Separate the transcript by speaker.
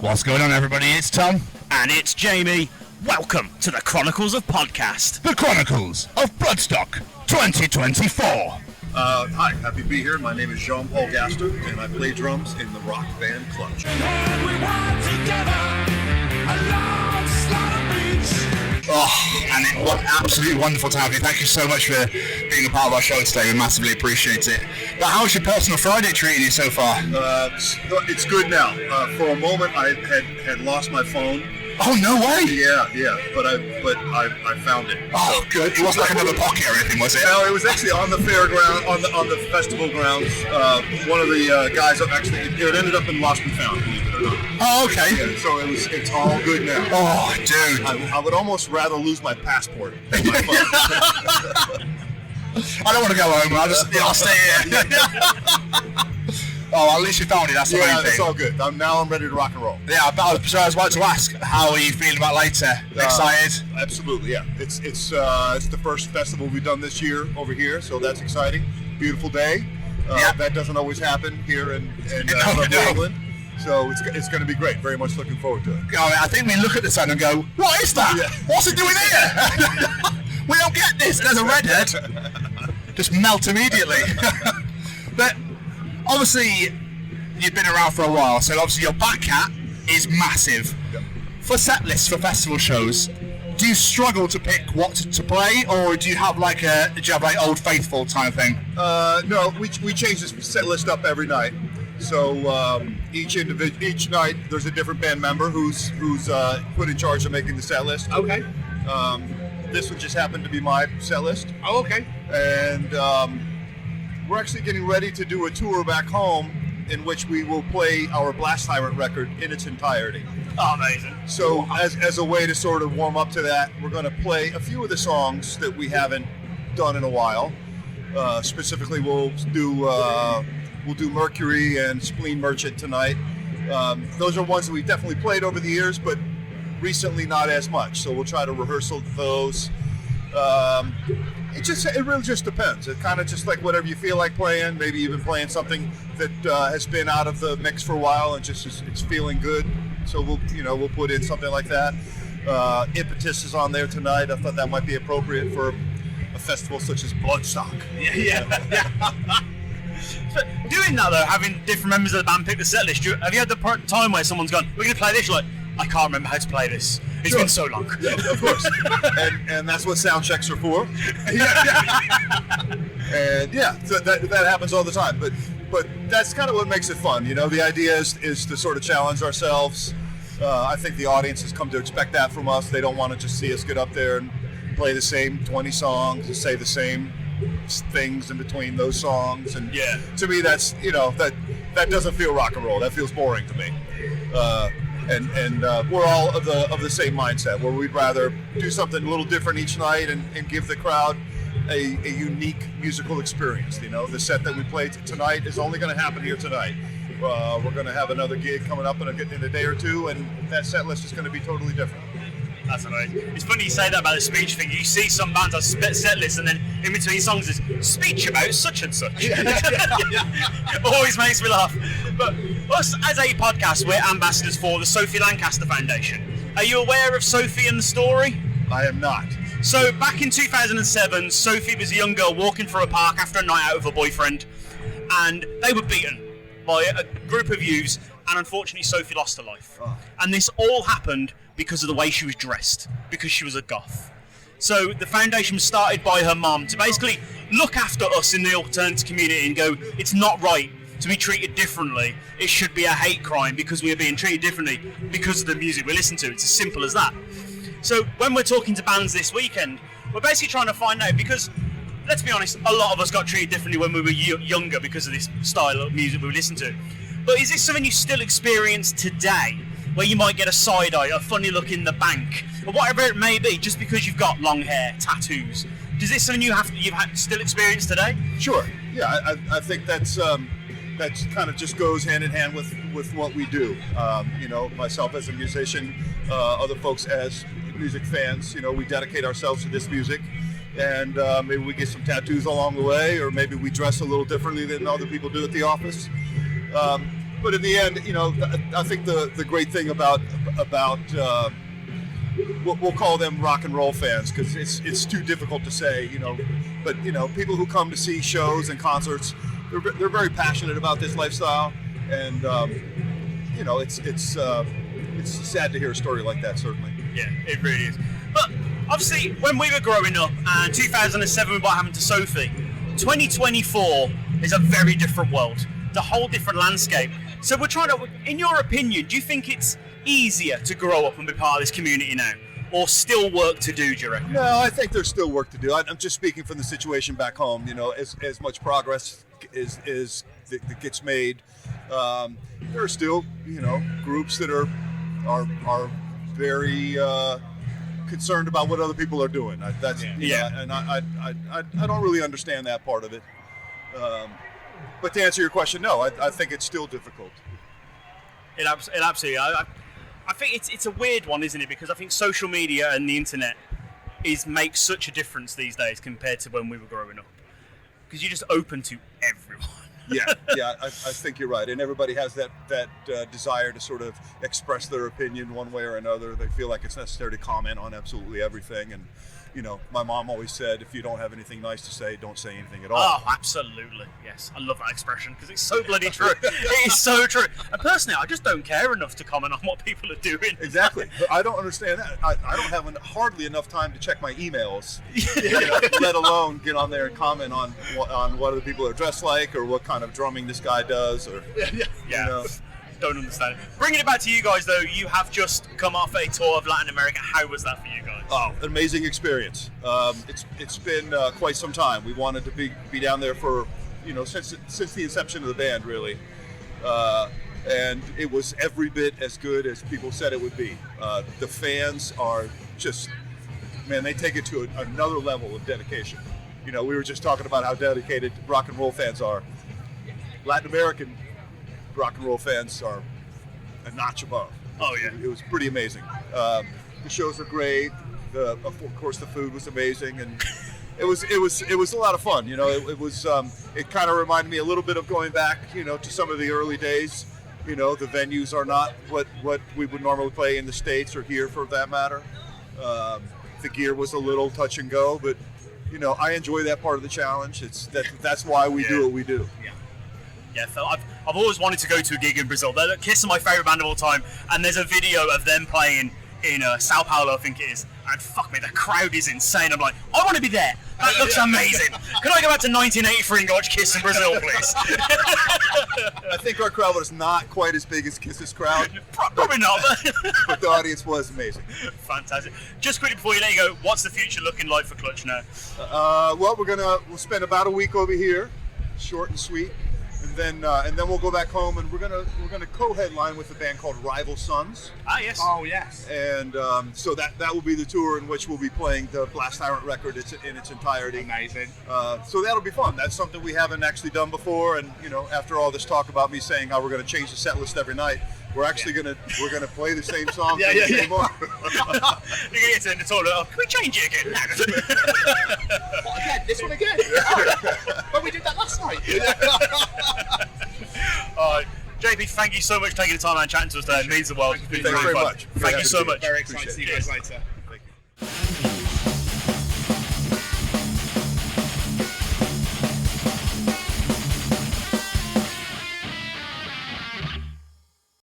Speaker 1: What's going on, everybody? It's Tom.
Speaker 2: And it's Jamie. Welcome to the Chronicles of Podcast.
Speaker 1: The Chronicles of Bloodstock 2024.
Speaker 3: Hi, happy to be here. My name is Jean-Paul Gaster, and I play drums in the rock band Clutch.
Speaker 1: And it was absolutely wonderful to have you. Thank you so much for being a part of our show today. We massively appreciate it. But how's your personal Friday treating you so far?
Speaker 3: It's good now. For a moment, I had lost my phone.
Speaker 1: Oh, no way!
Speaker 3: Yeah, but I found it.
Speaker 1: Oh, good. It wasn't like another pocket or anything, was it?
Speaker 3: No, it was actually on the fairground, on the festival grounds. One of the guys it ended up in Lost and Found, believe it or not.
Speaker 1: Oh, okay.
Speaker 3: Yeah, so it's all good now.
Speaker 1: Oh, dude.
Speaker 3: I would almost rather lose my passport than my phone.
Speaker 1: I don't want to go home. I'll stay here. Oh, at least you found it. That's the main thing.
Speaker 3: Yeah, it's all good. Now I'm ready to rock and roll.
Speaker 1: Yeah, so I was about to ask, how are you feeling about later? Excited?
Speaker 3: Absolutely, yeah. It's the first festival we've done this year over here, so that's exciting. Beautiful day. That doesn't always happen here in England. So it's going to be great. Very much looking forward to it.
Speaker 1: I think we look at the sun and go, what is that? Yeah. What's it doing here? We don't get this. There's a redhead. Just melt immediately. But obviously, you've been around for a while, so obviously your back cat is massive.
Speaker 3: Yep.
Speaker 1: For set lists for festival shows, do you struggle to pick what to play, or do you have like Old Faithful kind of thing?
Speaker 3: No, we change the set list up every night. So each night there's a different band member who's put in charge of making the set list.
Speaker 2: Okay.
Speaker 3: This one just happened to be my set list.
Speaker 2: Oh, okay.
Speaker 3: And we're actually getting ready to do a tour back home in which we will play our Blast Tyrant record in its entirety.
Speaker 2: Oh, amazing.
Speaker 3: So as a way to sort of warm up to that, we're going to play a few of the songs that we haven't done in a while. Specifically, we'll do Mercury and Spleen Merchant tonight. Those are ones that we've definitely played over the years, but recently not as much. So we'll try to rehearsal those. It really just depends. It's kind of just like whatever you feel like playing. Maybe even playing something that has been out of the mix for a while and just it's feeling good. So we'll put in something like that. Impetus is on there tonight. I thought that might be appropriate for a festival such as Bloodstock.
Speaker 2: Yeah. But doing that though, having different members of the band pick the set list, have you had the time where someone's gone, we're going to play this? You're like, I can't remember how to play this. It's been so long.
Speaker 3: Yeah, of course. and that's what sound checks are for. And so that happens all the time. But that's kind of what makes it fun. You know, the idea is to sort of challenge ourselves. I think the audience has come to expect that from us. They don't want to just see us get up there and play the same 20 songs and say the same things in between those songs. And to me, that's that doesn't feel rock and roll. That feels boring to me. And we're all of the same mindset, where we'd rather do something a little different each night and give the crowd a unique musical experience. You know, the set that we played tonight is only going to happen here tonight. We're going to have another gig coming up in a day or two, and that set list is going to be totally different.
Speaker 2: That's amazing. It's funny you say that about the speech thing. You see some bands have set lists, and then in between songs is speech about such and such. Always makes me laugh. But us as a podcast, we're ambassadors for the Sophie Lancaster Foundation. Are you aware of Sophie and the story?
Speaker 3: I am not.
Speaker 2: So back in 2007, Sophie was a young girl walking through a park after a night out with her boyfriend, and they were beaten by a group of youths, and unfortunately Sophie lost her life. Oh. And this all happened because of the way she was dressed, because she was a goth. So the foundation was started by her mum to basically look after us in the alternative community and go, it's not right to be treated differently. It should be a hate crime because we are being treated differently because of the music we listen to. It's as simple as that. So when we're talking to bands this weekend, we're basically trying to find out, because let's be honest, a lot of us got treated differently when we were younger because of this style of music we listen to. But is this something you still experience today, where you might get a side eye, a funny look in the bank, or whatever it may be, just because you've got long hair, tattoos? Is this something you've still experienced today?
Speaker 3: Sure. Yeah, I think that's kind of just goes hand in hand with what we do. Myself as a musician, other folks as music fans, we dedicate ourselves to this music, and maybe we get some tattoos along the way, or maybe we dress a little differently than other people do at the office. But in the end, you know, I think the great thing about we'll call them rock and roll fans because it's too difficult to say, you know. But you know, people who come to see shows and concerts, they're very passionate about this lifestyle, and you know, it's sad to hear a story like that. Certainly.
Speaker 2: Yeah, it really is. But obviously, when we were growing up, and 2007, what happened to Sophie, 2024 is a very different world. It's a whole different landscape. So we're trying to, in your opinion, do you think it's easier to grow up and be part of this community now? Or still work to do, do you reckon?
Speaker 3: No, I think there's still work to do. I'm just speaking from the situation back home. You know, as much progress that gets made, there are still, you know, groups that are very concerned about what other people are doing. And I don't really understand that part of it. But to answer your question, no, I think it's still difficult.
Speaker 2: It absolutely. I think it's a weird one, isn't it? Because I think social media and the internet makes such a difference these days compared to when we were growing up. Because you're just open to everyone.
Speaker 3: Yeah, I think you're right. And everybody has that desire to sort of express their opinion one way or another. They feel like it's necessary to comment on absolutely everything. And, you know, my mom always said, if you don't have anything nice to say, don't say anything at all.
Speaker 2: Oh, absolutely. Yes. I love that expression because it's so bloody true. It is so true. And personally, I just don't care enough to comment on what people are doing.
Speaker 3: Exactly. I don't understand that. I don't have hardly enough time to check my emails, you know, let alone get on there and comment on what other people are dressed like or what kind of drumming this guy does. Or
Speaker 2: Yeah.
Speaker 3: You know.
Speaker 2: Don't understand it. Bringing it back to you guys, though, you have just come off a tour of Latin America. How was that for you guys?
Speaker 3: Oh, an amazing experience. It's been quite some time. We wanted to be down there for, you know, since the inception of the band, really. And it was every bit as good as people said it would be. The fans are just, man, they take it to another level of dedication. You know, we were just talking about how dedicated rock and roll fans are. Latin American rock and roll fans are a notch above.
Speaker 2: Oh yeah,
Speaker 3: it was pretty amazing. The shows are great. Of course, the food was amazing, and it was a lot of fun. You know, it kind of reminded me a little bit of going back, you know, to some of the early days. You know, the venues are not what we would normally play in the States or here, for that matter. The gear was a little touch and go, but you know, I enjoy that part of the challenge. That's why we do what we do.
Speaker 2: Yeah, Phil, I've always wanted to go to a gig in Brazil. Kiss are my favourite band of all time, and there's a video of them playing in Sao Paulo, I think it is, and fuck me, the crowd is insane. I'm like, I want to be there. That looks amazing. Can I go back to 1983 and watch Kiss in Brazil, please?
Speaker 3: I think our crowd was not quite as big as Kiss's crowd.
Speaker 2: Probably not,
Speaker 3: but the audience was amazing.
Speaker 2: Fantastic. Just quickly before you let you go, what's the future looking like for Clutch now?
Speaker 3: Well, we'll spend about a week over here, short and sweet. And then we'll go back home, and we're gonna co-headline with a band called Rival Sons.
Speaker 2: Ah, yes.
Speaker 1: Oh, yes.
Speaker 3: And so that will be the tour in which we'll be playing the Blast Tyrant record in its entirety.
Speaker 1: Amazing.
Speaker 3: So that'll be fun. That's something we haven't actually done before. And you know, after all this talk about me saying how we're gonna change the set list every night, we're actually gonna play the same song.
Speaker 2: You're gonna get to the toilet. Oh, can we change it again?
Speaker 1: What, again? This one again? But we did that last night.
Speaker 2: JP, thank you so much for taking the time and chatting to us today. It means the world.
Speaker 3: Thank you very much.
Speaker 2: Thank you so much.
Speaker 1: Very excited to see you guys later.